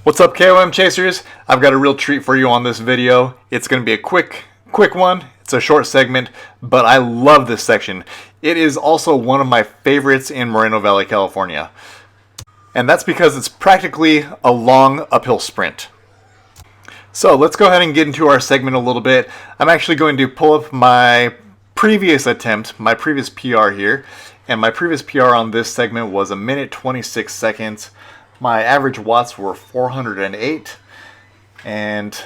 What's up, KOM chasers? I've got a real treat for you on this video. It's going to be a quick one. It's a short segment, but I love this section. It is also one of my favorites in Moreno Valley, California. And that's because it's practically a long uphill sprint. So let's go ahead and get into our segment a little bit. I'm actually going to pull up my previous attempt, my previous PR here. And my previous PR on this segment was 1 minute 26 seconds. My average watts were 408, and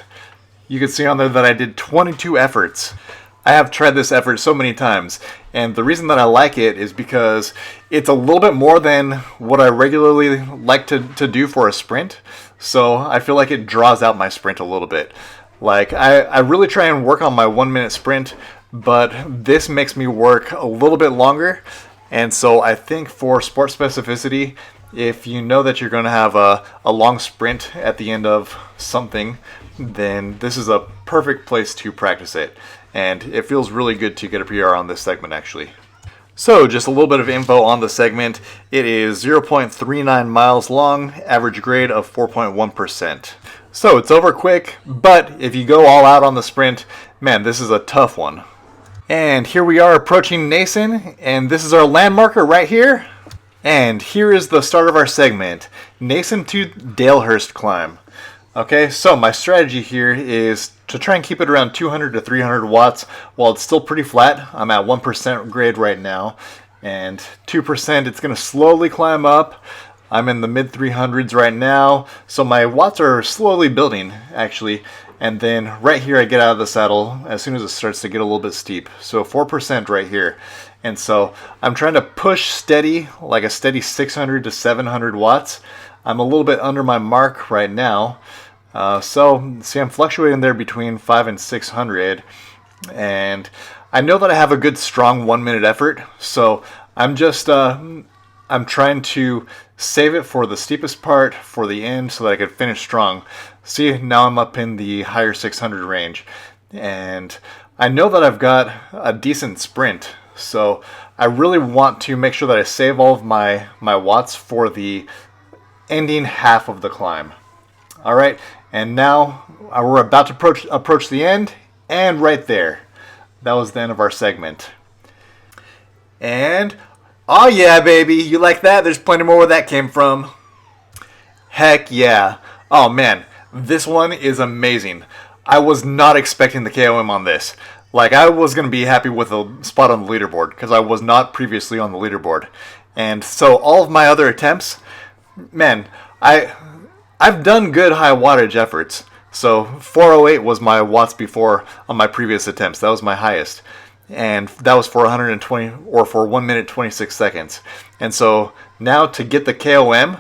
you can see on there that I did 22 efforts. I have tried this effort so many times, and the reason that I like it is because it's a little bit more than what I regularly like to do for a sprint, so I feel like it draws out my sprint a little bit. Like, I really try and work on my 1 minute sprint, but this makes me work a little bit longer, and so I think for sport specificity, if you know that you're going to have a long sprint at the end of something, then this is a perfect place to practice it. And it feels really good to get a PR on this segment, actually. So, just a little bit of info on the segment. It is 0.39 miles long, average grade of 4.1%. So, it's over quick, but if you go all out on the sprint, man, this is a tough one. And here we are approaching Nason, and this is our landmarker right here. And here is the start of our segment, Nason to Dalehurst climb. Okay, so my strategy here is to try and keep it around 200 to 300 watts while it's still pretty flat. I'm at 1% grade right now, and 2%, it's going to slowly climb up. I'm in the mid 300s right now, so my watts are slowly building, actually. And then right here I get out of the saddle as soon as it starts to get a little bit steep. So 4% right here. And so I'm trying to push steady, like a steady 600 to 700 watts. I'm a little bit under my mark right now. So see, I'm fluctuating there between 5 and 600. And I know that I have a good strong 1 minute effort. So I'm just, I'm trying to save it for the steepest part for the end so that I could finish strong. See, now I'm up in the higher 600 range. And I know that I've got a decent sprint. So I really want to make sure that I save all of my watts for the ending half of the climb. All right, and now we're about to approach the end, and right there, that was the end of our segment. And, oh yeah, baby, you like that? There's plenty more where that came from. Heck yeah. Oh man, this one is amazing. I was not expecting the KOM on this. Like, I was going to be happy with a spot on the leaderboard because I was not previously on the leaderboard. And so all of my other attempts, man, I've done good high wattage efforts. So 408 was my watts before on my previous attempts. That was my highest. And that was for 120 or for 1 minute 26 seconds. And so now to get the KOM,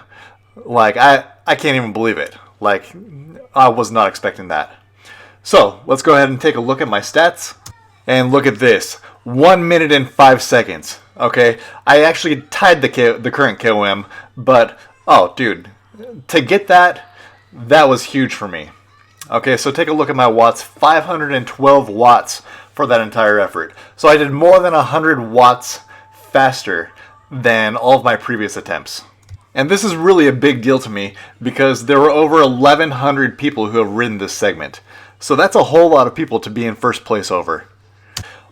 like, I can't even believe it. Like, I was not expecting that. So let's go ahead and take a look at my stats. And look at this, 1 minute and 5 seconds. Okay, I actually tied the current KOM, but oh, dude, to get that was huge for me. Okay, so take a look at my watts, 512 watts for that entire effort. So I did more than 100 watts faster than all of my previous attempts. And this is really a big deal to me because there were over 1,100 people who have ridden this segment. So that's a whole lot of people to be in first place over.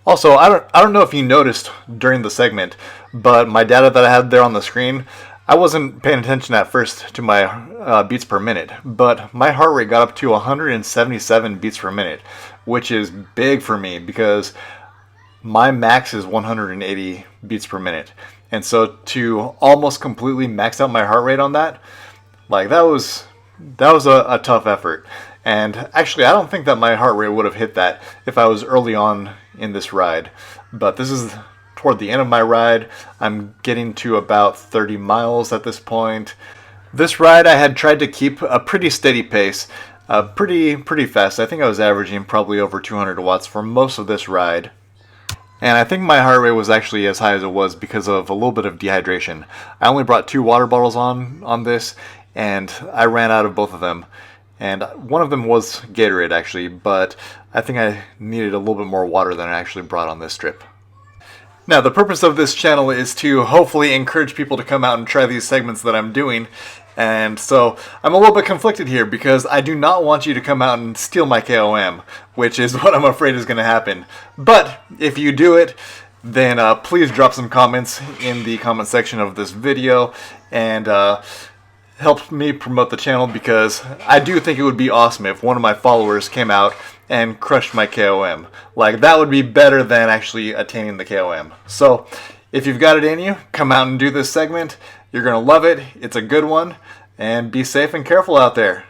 Also, I don't know if you noticed during the segment, but my data that I had there on the screen, I wasn't paying attention at first to my beats per minute, but my heart rate got up to 177 beats per minute, which is big for me because my max is 180 beats per minute. And so to almost completely max out my heart rate on that, like, that was a tough effort. And actually, I don't think that my heart rate would have hit that if I was early on in this ride. But this is toward the end of my ride. I'm getting to about 30 miles at this point. This ride, I had tried to keep a pretty steady pace, pretty fast. I think I was averaging probably over 200 watts for most of this ride. And I think my heart rate was actually as high as it was because of a little bit of dehydration. I only brought 2 water bottles on this, and I ran out of both of them. And one of them was Gatorade, actually, but I think I needed a little bit more water than I actually brought on this trip. Now, the purpose of this channel is to hopefully encourage people to come out and try these segments that I'm doing. And so I'm a little bit conflicted here because I do not want you to come out and steal my KOM, which is what I'm afraid is going to happen. But if you do it, then please drop some comments in the comment section of this video and help me promote the channel, because I do think it would be awesome if one of my followers came out and crushed my KOM. Like, that would be better than actually attaining the KOM. So if you've got it in you, come out and do this segment. You're going to love it. It's a good one. And be safe and careful out there.